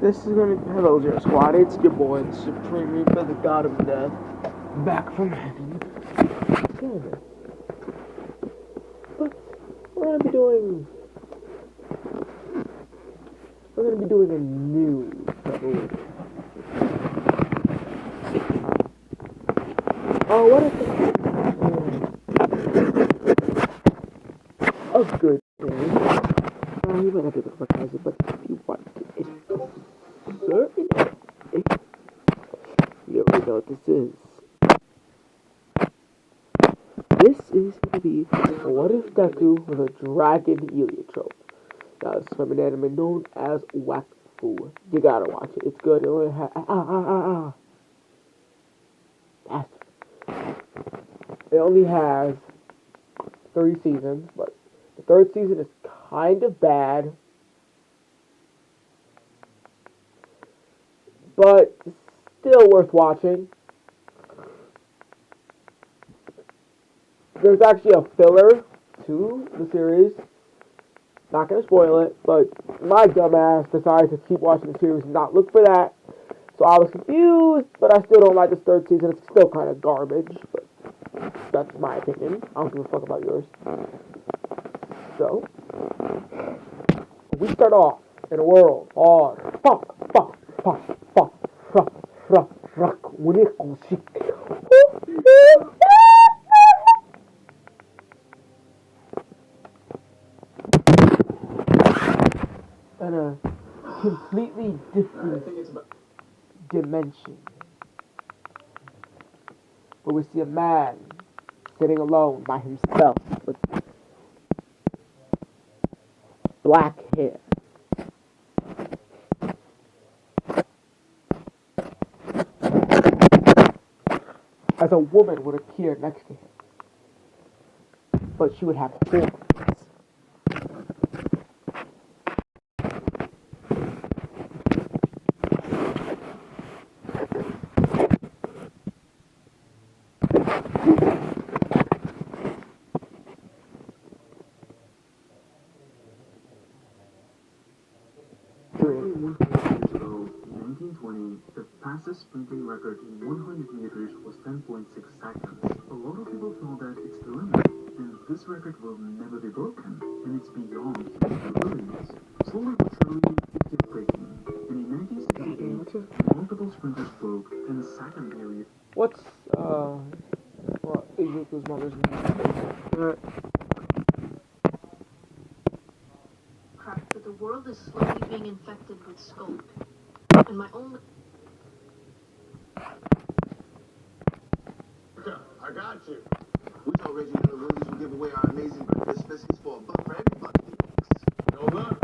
This is gonna hello, Zero Squad. It's your boy, the Supreme Reaper, the God of Death, back from heaven. Good. But we're gonna be doing. We're gonna be doing a new revolution. Oh, what is it? A good thing. You might not be able to recognize it, but if you want to, it's certain. You already know what this is. This is going to be What If Deku with a Dragon Elliotrope. Now, it's from an anime known as Wakfu. You gotta watch it. It's good. It only It only has 3 seasons, but the third season is kind of bad. But still worth watching. There's actually a filler to the series. Not gonna spoil it, but my dumbass decided to keep watching the series and not look for that. So I was confused, but I still don't like this third season. It's still kind of garbage, but that's my opinion. I don't give a fuck about yours. So, we start off in a world on in a completely different dimension, where we see a man sitting alone by himself with black hair. As a woman would appear next to him, but she would have horns. In 1920, the fastest sprinting record in 100 meters was 10.6 seconds. A lot of people feel that it's the limit, and this record will never be broken, and it's beyond human abilities. Slowly but surely, it keeps breaking, and in 1968, multiple sprinters broke in a second period. What's Izuku's mother's name? Crap, but the world is slowly being infected with skulk. And my only... I got you. We told Reggie and the Rudies would give away our amazing breakfast biscuits for $1 for everybody. No luck.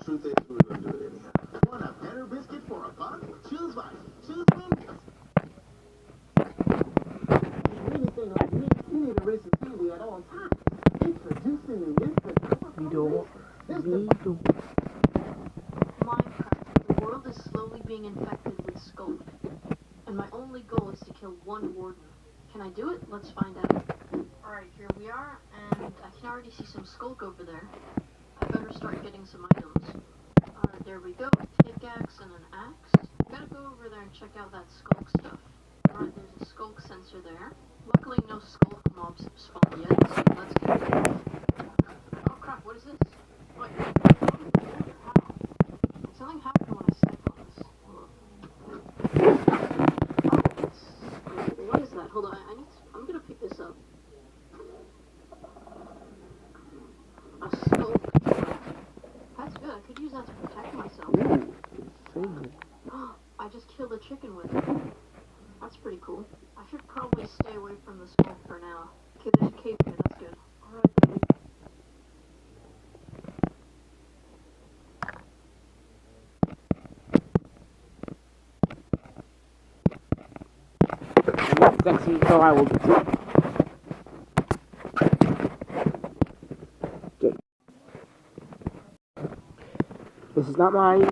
Truth is, we were going to do it anyhow. Want a better biscuit for $1? Choose life. Choose Wendy's. Anything like me, you need a Reese's Candy at all times. Introducing the instant Vito. Minecraft, the world is slowly being infected with skulk. And my only goal is to kill one warden. Can I do it? Let's find out. Alright, here we are, and I can already see some skulk over there. I better start getting some items. There we go, a pickaxe and an axe. Gotta go over there and check out that skulk stuff. Alright, there's a skulk sensor there. Luckily no skulk mobs have spawned yet, so let's get it. Oh crap, what is this? Wait, how? Something happened when I stepped on this. What is that? Hold on, I'm gonna pick this up. A skulk trap. That's good, I could use that to protect myself. I just killed a chicken with it. That's pretty cool. I should probably stay away from the skulk for now. Okay, there's a cave here, that's good. Alright, baby. Sexy, so I will do. Okay. This is not mine.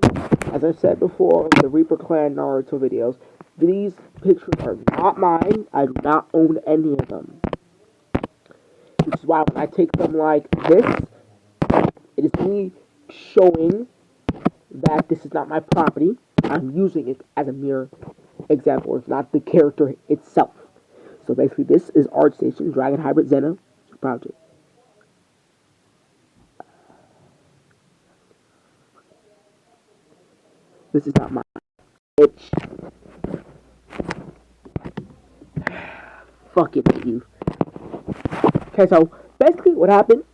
As I've said before, the Reaper Clan Naruto videos, these pictures are not mine. I do not own any of them. Which is why when I take them like this, it is me showing that this is not my property. I'm using it as a mere example. It's not the character itself. So basically, this is ArtStation Dragon Hybrid Zena project. This is not my bitch. Fuck it, you. Okay, so basically, what happened?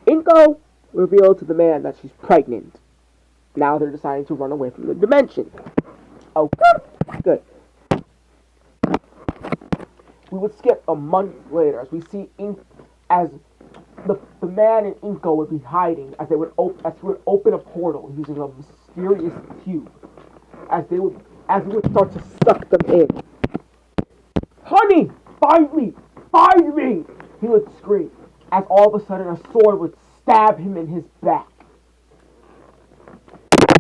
Inko revealed to the man that she's pregnant. Now they're deciding to run away from the dimension. Oh, good. We would skip a month later as we see as the man in Inko would be hiding as he would open a portal using a mysterious tube as we would start to suck them in. Honey, find me! Find me! He would scream as all of a sudden a sword would stab him in his back.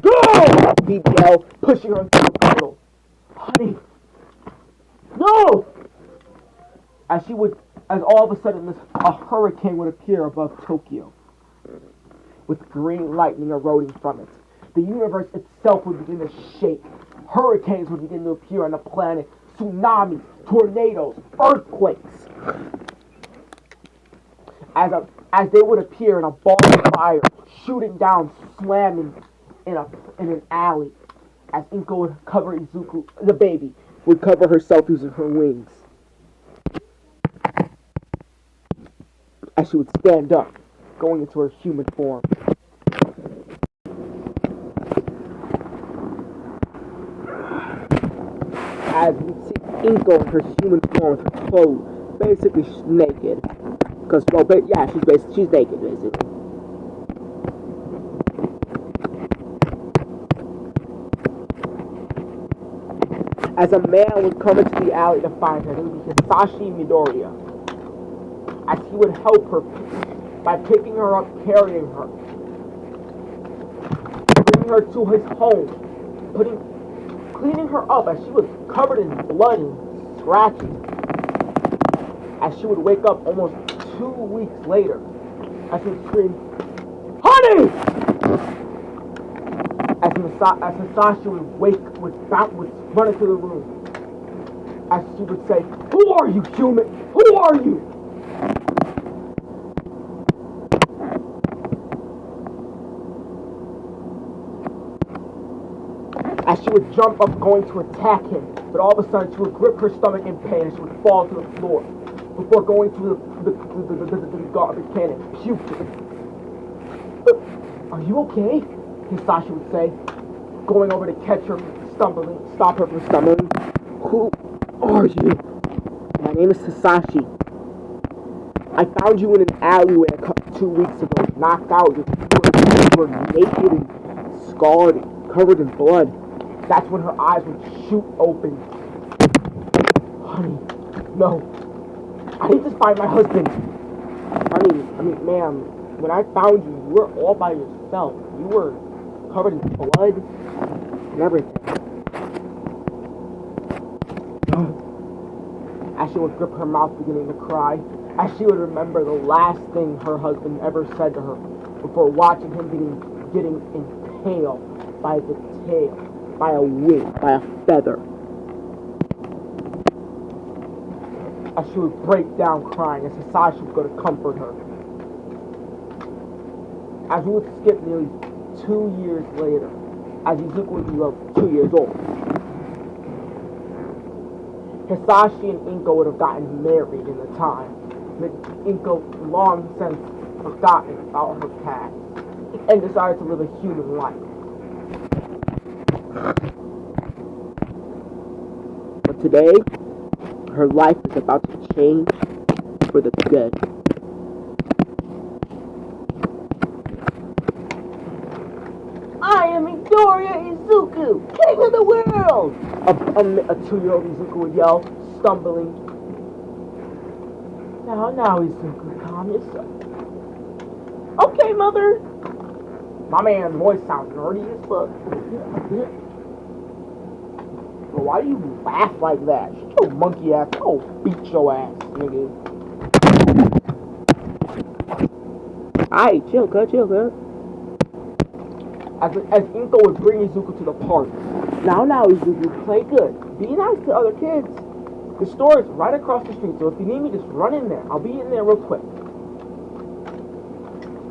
Go! He'd yell, pushing her through the portal. Honey, no! As all of a sudden a hurricane would appear above Tokyo, with green lightning eroding from it. The universe itself would begin to shake. Hurricanes would begin to appear on the planet. Tsunamis, tornadoes, earthquakes. As they would appear in a ball of fire, shooting down, slamming in an alley. As Inko would cover Izuku, the baby, would cover herself using her wings. As she would stand up, going into her human form. As we see Inko in her human form with her clothes, basically she's naked. Because, well, yeah, she's naked, basically. As a man would come into the alley to find her, it would be Hisashi Midoriya. As he would help her by picking her up, carrying her, bringing her to his home, cleaning her up as she was covered in blood and scratches. As she would wake up almost 2 weeks later, as she would scream, "Honey!" As Hisashi would run into the room, as she would say, "Who are you, human? Who are you?" As she would jump up going to attack him, but all of a sudden she would grip her stomach in pain and she would fall to the floor before going to the garbage can and puke. "Are you okay?" Hisashi would say, going over to catch her stop her from stumbling. "Who are you?" "My name is Hisashi. I found you in an alleyway 2 weeks ago, knocked out. You were naked and scarred and covered in blood." That's when her eyes would shoot open. "Honey, no. I need to find my husband." Ma'am, when I found you, you were all by yourself. You were covered in blood and everything. As she would grip her mouth, beginning to cry, as she would remember the last thing her husband ever said to her before watching him getting impaled by the tail, by a wing, by a feather. As she would break down crying, as Hisashi would go to comfort her. As we would skip nearly 2 years later, as Izuku would be about 2 years old. Hisashi and Inko would have gotten married in the time, but Inko long since forgotten about her past and decided to live a human life. But today, her life is about to change for the good. "I am Midoriya Izuku, king of the world!" A 2-year-old Izuku would yell, stumbling. Now, Izuku, calm yourself." "Okay, mother." My man's voice sounds nerdy as fuck. "Well, why do you laugh like that? Shut your monkey ass. I'll beat your ass, nigga." Alright, chill, cut. As Inko would bring Izuku to the park. Now, Izuku, play good. Be nice to other kids. The store is right across the street, so if you need me, just run in there. I'll be in there real quick.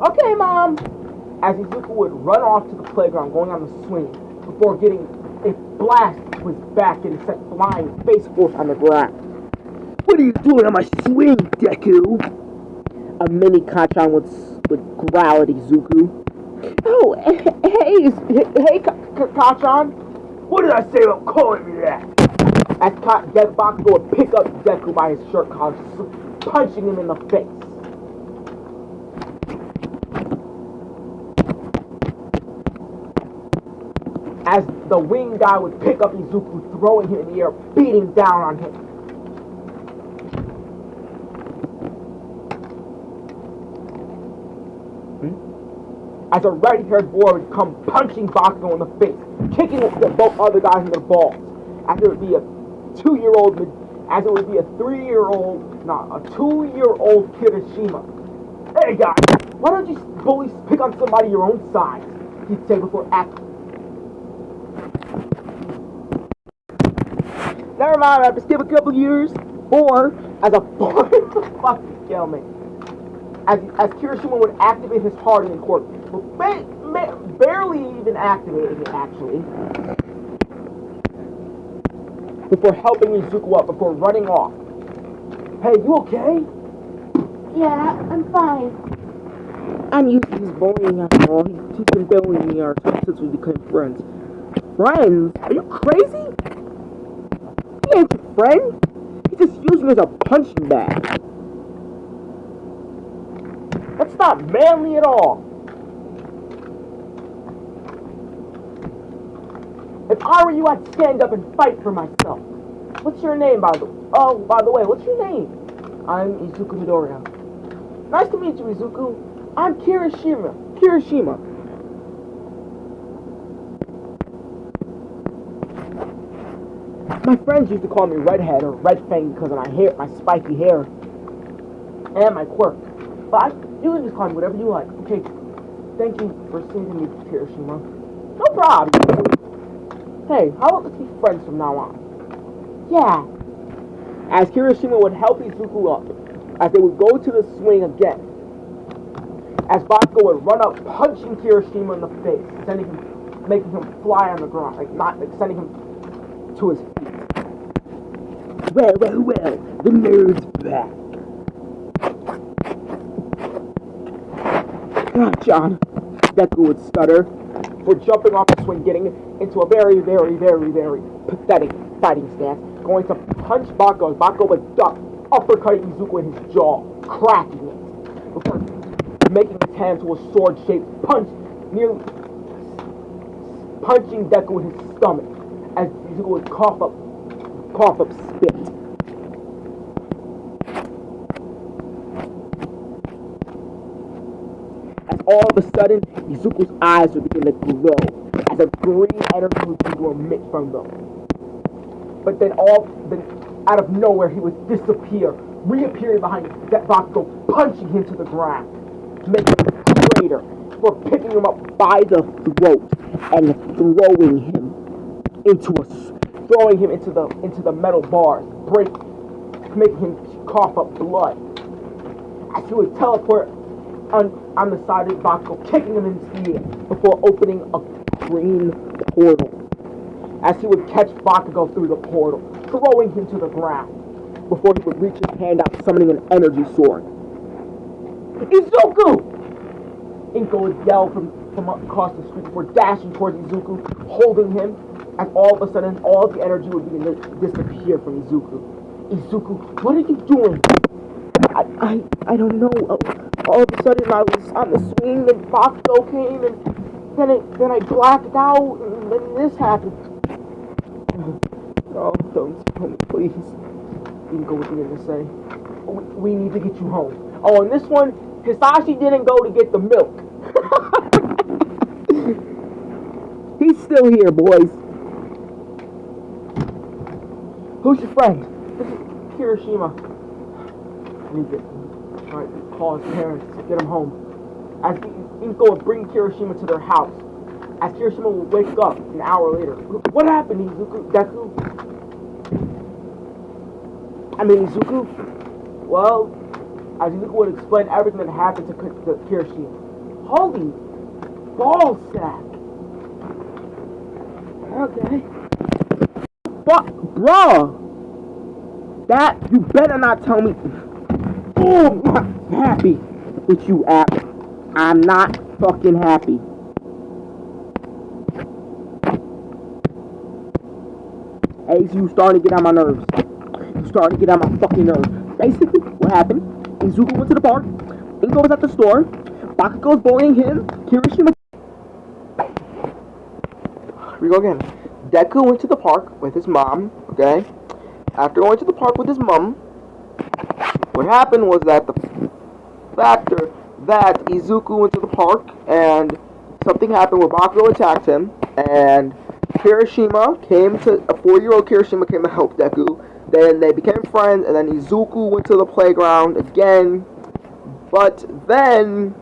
Okay, Mom! As Izuku would run off to the playground, going on the swing, before getting a blast to his back and sent flying face first on the ground. What are you doing on my swing, Deku? A mini Kachan would growl at Izuku. Oh, hey, Kachan. What did I say about calling me that? As Bakugo would pick up Deku by his shirt collar, punching him in the face. As the wing guy would pick up Izuku, throwing him in the air, beating down on him. As a red-haired boy would come punching Bakugo in the face, kicking the both other guys in their balls. As it would be a 2-year-old, as it would be a 3-year-old, not a 2-year-old Kirishima. Hey guys, why don't you bullies pick on somebody your own size? He'd say before acting. Never mind, I have to skip a couple years. Or, as a boy, fucking kill me. As Kirishima would activate his hardening quirk, barely even activating it actually, before helping Izuku up, before running off. Hey, you okay? Yeah, I'm fine. I'm used to his bullying after all. He's been bullying me since we became friends. Friends? Are you crazy? He ain't your friend. He's just using me as a punching bag. That's not manly at all. If I were you, I'd stand up and fight for myself. What's your name, by the way, what's your name? I'm Izuku Midoriya. Nice to meet you, Izuku. I'm Kirishima. My friends used to call me Redhead or Red Fang because of my hair, my spiky hair, and my quirk. But you can just call me whatever you like. Okay, thank you for saving me, Kirishima. No problem. Hey, how about let's be friends from now on? Yeah. As Kirishima would help Izuku up, as they would go to the swing again, as Bakugo would run up, punching Kirishima in the face, making him fly on the ground, sending him to his feet. Well, the nerd's back. God, John, Deku would stutter, for jumping off the swing, getting into a very, very, very, very pathetic fighting stance, going to punch Bakugo as Bakugo would duck, uppercutting Izuku in his jaw, cracking it, before making his hand to a sword-shaped punch, nearly punching Deku in his stomach, as Izuku would cough up spit. As all of a sudden, Izuku's eyes would begin to glow, as a green energy would begin to emit from them. But then out of nowhere, he would disappear, reappearing behind Bakugo, punching him to the ground, making him greater, for picking him up by the throat and throwing him into the metal bars, making him cough up blood. As he would teleport on the side of Bakugo, kicking him into the air before opening a green portal. As he would catch Bakugo through the portal, throwing him to the ground, before he would reach his hand out, summoning an energy sword. Izuku! Inko would yell from across the street before dashing towards Izuku, holding him, as all of a sudden all of the energy would begin to disappear from Izuku. Izuku, what are you doing? I don't know. All of a sudden I was on the swing and Bakugo came and then I blacked out and then this happened. Oh, don't tell me, please. Inko would begin to say, we need to get you home. Oh, and this one, Hisashi didn't go to get the milk. He's still here, boys. Who's your friend? This is Kirishima. I need to call his parents, get him home. As Inko would bring Kirishima to their house, As Kirishima will wake up an hour later. What happened, Izuku? Deku? Izuku? Well, as Izuku would explain everything that happened to Kirishima. Holy ball sack. Okay. Fuck, bruh. That, you better not tell me. Oh, I'm not happy with you, App. I'm not fucking happy. Ace, you starting to get on my nerves. You starting to get on my fucking nerves. Basically, what happened? Izuku went to the park. Ingo was at the store. Bakugo's bullying him. Kirishima. Here we go again. Deku went to the park with his mom. Okay. After going to the park with his mom, what happened was that after that Izuku went to the park and something happened where Bakugo attacked him, and Kirishima came to a 4-year-old Kirishima came to help Deku. Then they became friends, and then Izuku went to the playground again. But then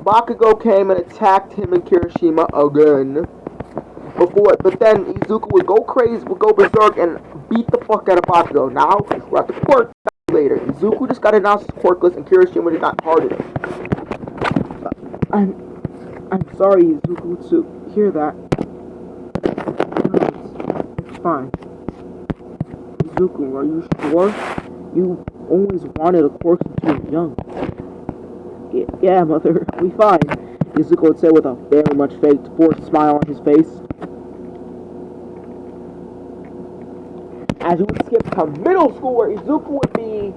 Bakugo came and attacked him and Kirishima again. But then Izuku would go crazy, would go berserk, and beat the fuck out of Bakugo. Now we're at the quirk later. Izuku just got announced as quirkless, and Kirishima did not target him. I'm sorry, Izuku, to hear that. No, it's fine. Izuku, are you sure? You always wanted a quirk since you were young. Yeah, mother, we fine. Izuku would say with a very much faked, forced smile on his face. As you would skip to middle school, where Izuku would be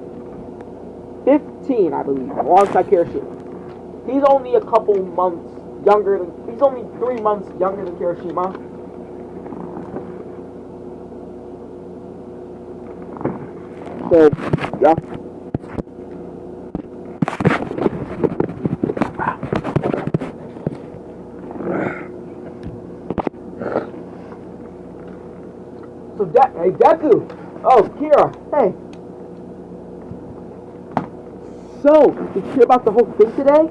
15, I believe, alongside Kirishima. He's only a couple months younger than, he's only 3 months younger than Kirishima. So, yeah. So, hey, Deku! Oh, Kira, hey! So, did you hear about the whole thing today?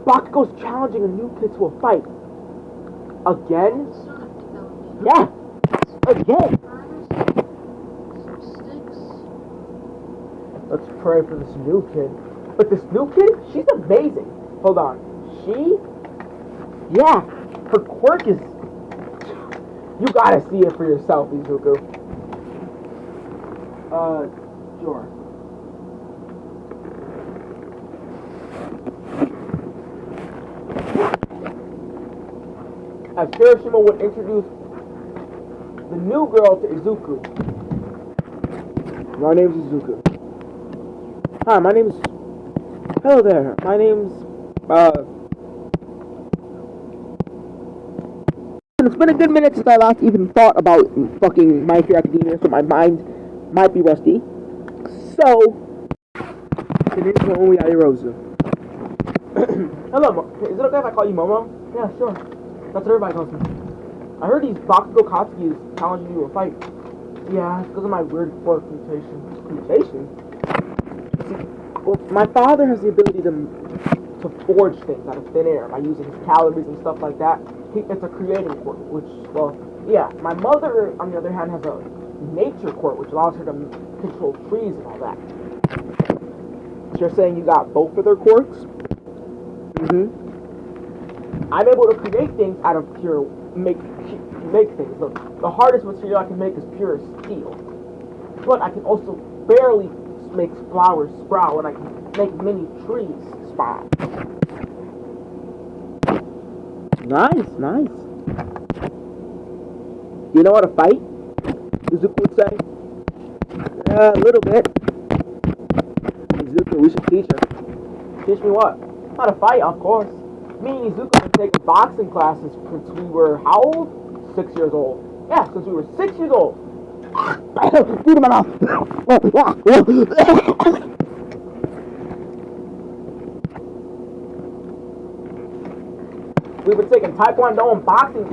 Bakugo's challenging a new kid to a fight. Again? Yeah! Again! Let's pray for this new kid. But this new kid? She's amazing. Hold on. She? Yeah, her quirk is... You gotta see it for yourself, Izuku. Sure. As Kirishima would introduce the new girl to Izuku. My name's Izuku. Hi, my name's... Hello there. My name's... It's been a good minute since I last even thought about fucking My Hero Academia, so my mind might be rusty. So, the name's Momo Yajirozu. Hello, is it okay if I call you Momo? Yeah, sure. That's what everybody calls me. I heard these Bakugo Katsuki is challenging you to a fight. Yeah, it's because of my weird quirk mutation. Mutation? See, well, my father has the ability to forge things out of thin air by using his calories and stuff like that. It's a creating quirk, which, well, yeah. My mother, on the other hand, has a nature quirk, which allows her to control trees and all that. So you're saying you got both of their quirks? Mm-hmm. I'm able to create things out of pure, make things. The hardest material I can make is pure steel. But I can also barely make flowers sprout, and I can make many trees sprout. Nice. You know how to fight? Izuku would say. A little bit. Izuku, we should teach her. Teach me what? How to fight, of course. Me and Izuku have been taking boxing classes since we were how old? 6 years old. Yeah, since we were 6 years old. Food in my mouth. We've been taking taekwondo and boxing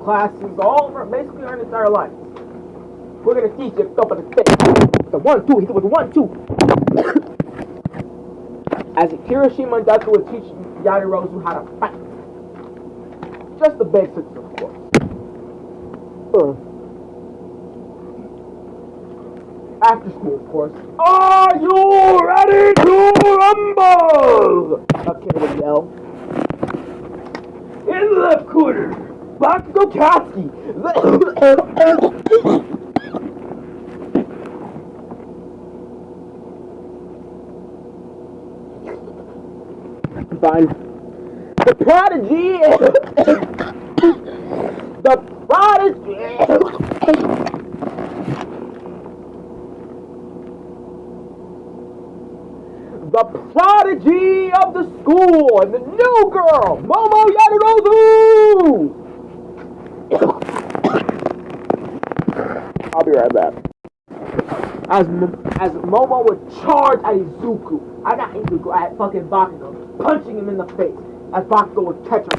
classes all over, basically our entire lives. We're gonna teach you top of the stick. The 1-2, hit it with the 1-2. As Kirishima and Deku would teach Yajirozu how to fight. Just the basics, of course. After school, of course. Are you ready to rumble? A kid would yell. In the left corner, Bakugo Katsuki. Fine. The prodigy. The prodigy. The prodigy of the school and the new girl, Momo Yajirozu! I'll be right back. As Momo would charge at at fucking Bakugo, punching him in the face, as Bakugo would catch her.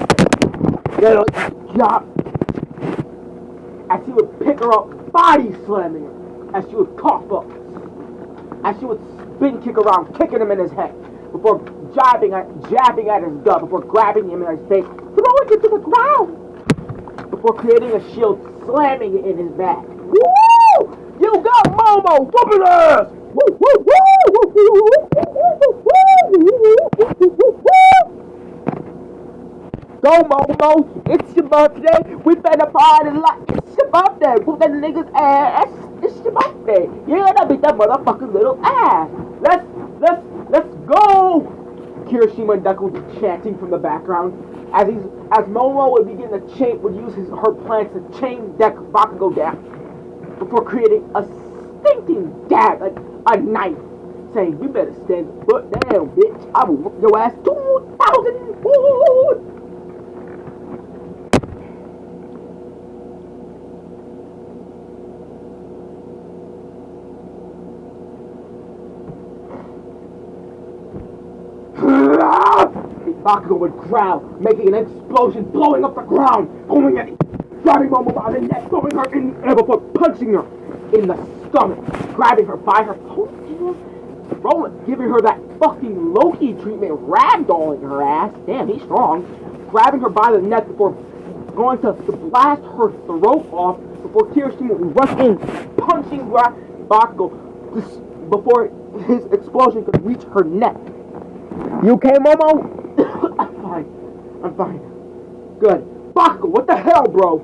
As he would pick her up, body slamming her, as she would cough up, as she would spin kick around, kicking him in his head, before jabbing at his gut, before grabbing him in his face, throwing him to the ground, before creating a shield, slamming it in his back. Woo! You got Momo, whoop his ass! Woo, woo, woo, woo, woo, woo. Go Momo, it's your birthday, we better party like it's your birthday, whoop that nigga's ass, it's your birthday, yeah, that beat that motherfucking little ass, let's go! Kirishima and Deku would be chanting from the background, as Momo would begin to use her plans to chain Bakugo down, before creating a stinking dagger, like a knife, saying, you better stand the foot down, bitch, I will whoop your ass 2,000 foot! Bakugo would growl, making an explosion, blowing up the ground, going at it, grabbing Momo by the neck, throwing her in the air before punching her in the stomach, grabbing her by her ponytail, giving her that fucking Loki treatment, ragdolling her ass, damn, he's strong, grabbing her by the neck before going to blast her throat off, before Kirishima would rush in, punching Bakugo before his explosion could reach her neck. You okay, Momo? I'm fine. Good. Bakugo, what the hell, bro?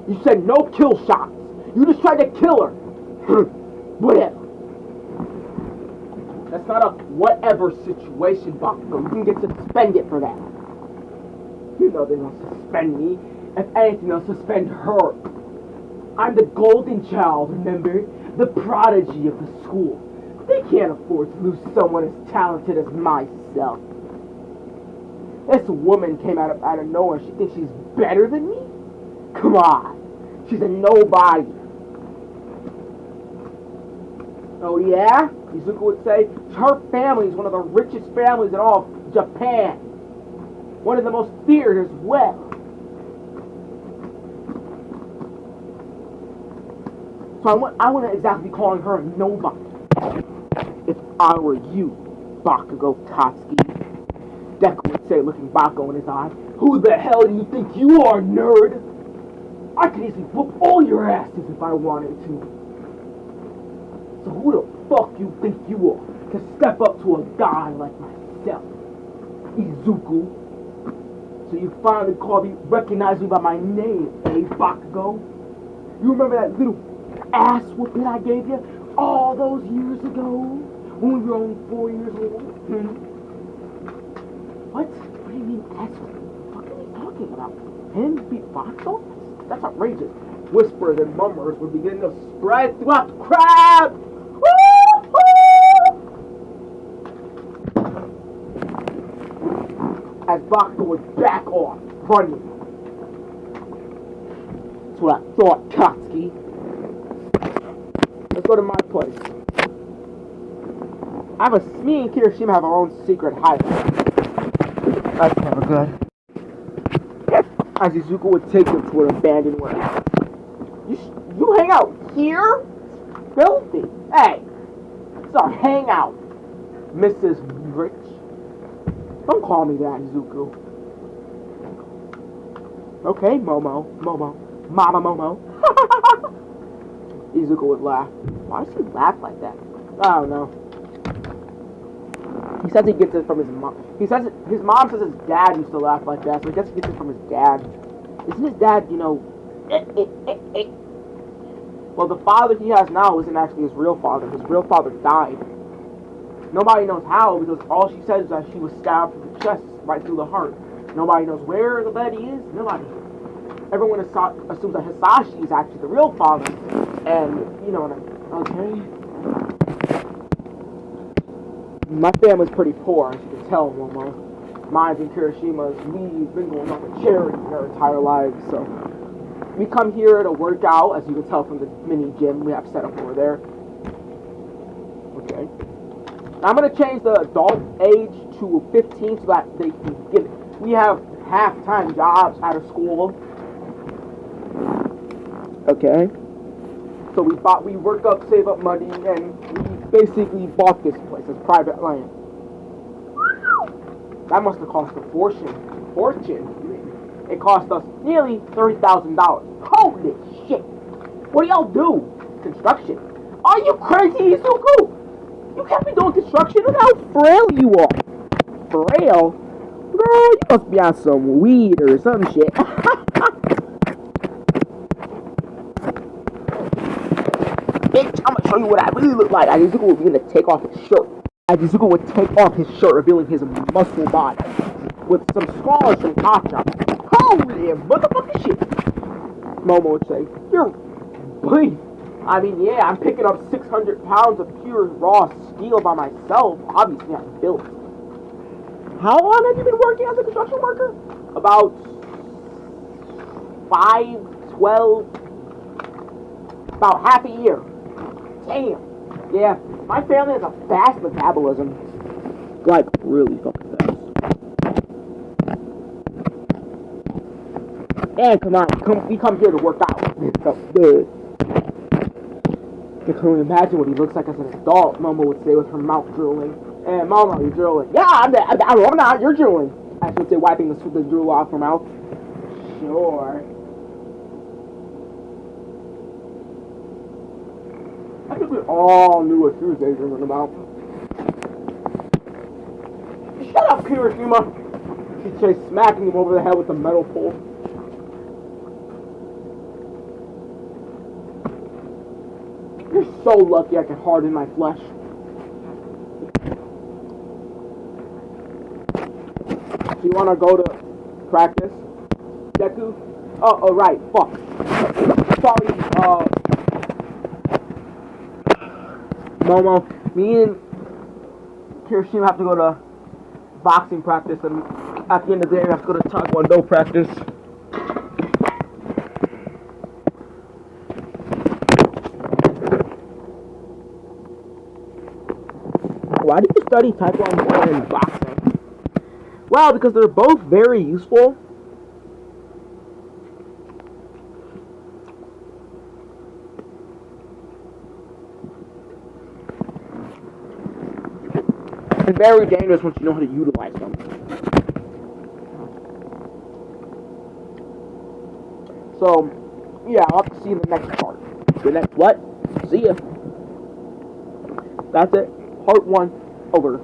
You said no kill shots. You just tried to kill her. Whatever. That's not a whatever situation, Bakugo. You can get suspended for that. You know they don't suspend me. If anything, they'll suspend her. I'm the golden child, remember? The prodigy of the school. They can't afford to lose someone as talented as myself. This woman came out of nowhere. She thinks she's better than me? Come on. She's a nobody. Oh yeah? Izuku would say, her family is one of the richest families in all of Japan. One of the most feared as well. So I wouldn't exactly be calling her a nobody. If I were you, Bakugo Katsuki, Deku would say, looking Bakugo in his eye, who the hell do you think you are, nerd? I could easily whoop all your asses if I wanted to. So who the fuck you think you are to step up to a guy like myself? Izuku. So you finally recognize me by my name, eh, Bakugo? You remember that little ass whooping I gave you all those years ago? When we were only 4 years old? What? What do you mean ass whooping? What are you talking about? Him beat Bakugo? That's outrageous. Whispers and murmurs would begin to spread throughout the crowd. As Bakugo would back off, running. That's what I thought, Katsuki. Let's go to my place. Me and Kirishima have our own secret hideout. That's never good. As Izuku would take them to an abandoned warehouse. You hang out here? Filthy. Hey, it's our hangout, Mrs. Rich. Don't call me that, Izuku. Okay, Momo. Mama Momo. Izuku would laugh. Why does he laugh like that? I don't know. He says he gets it from his mom. He says his mom says his dad used to laugh like that, so I guess he gets it from his dad. Isn't his dad, Well, the father he has now isn't actually his real father. His real father died. Nobody knows how, because all she says is that she was stabbed through the chest, right through the heart. Nobody knows where the lady is. Nobody. Everyone assumes that Hisashi is actually the real father. And, okay. My family's pretty poor, as you can tell, Momo. Mine and Kirishima's, we've been going on with charity our entire lives, so. We come here to work out, as you can tell from the mini gym we have set up over there. Okay. I'm going to change the adult age to 15 so that they can get it. We have half-time jobs out of school. Okay. So we worked up, save up money, and we basically bought this place as private land. That must have cost a fortune. It cost us nearly $30,000. Holy shit! What do y'all do? Construction. Are you crazy, Izuku? You can't be doing construction. Look how frail you are. Frail? Girl, you must be on some weed or some shit. Bitch, I'm gonna show you what I really look like. Izuku would begin to take off his shirt. Izuku would take off his shirt, revealing his muscle body with some scars from Gotcha. Holy motherfucking shit! Momo would say, "You're bleeding." I mean, yeah, I'm picking up 600 pounds of pure raw steel by myself. Obviously, I'm built. How long have you been working as a construction worker? About 12, about half a year. Damn. Yeah, my family has a fast metabolism. Like, really fucking fast. And come on, we come here to work out. So, good. I can only imagine what he looks like as an adult, Momo would say with her mouth drooling. And Momo, you're drooling. Yeah, I'm not, you're drooling. I should say, wiping the drool off her mouth. Sure. I think we all knew what she was dreaming about. Shut up, Kirishima! She'd say, smacking him over the head with the metal pole. You're so lucky I can harden my flesh. Do you want to go to practice? Deku? Oh, right, fuck. Sorry, Momo, me and Kirishima have to go to boxing practice, and at the end of the day we have to go to Taekwondo practice. Why do you study Taekwondo and boxing? Well, because they're both very useful. And very dangerous once you know how to utilize them. So, yeah, I'll have to see you in the next part. The next what? See ya. That's it. Part 1 over.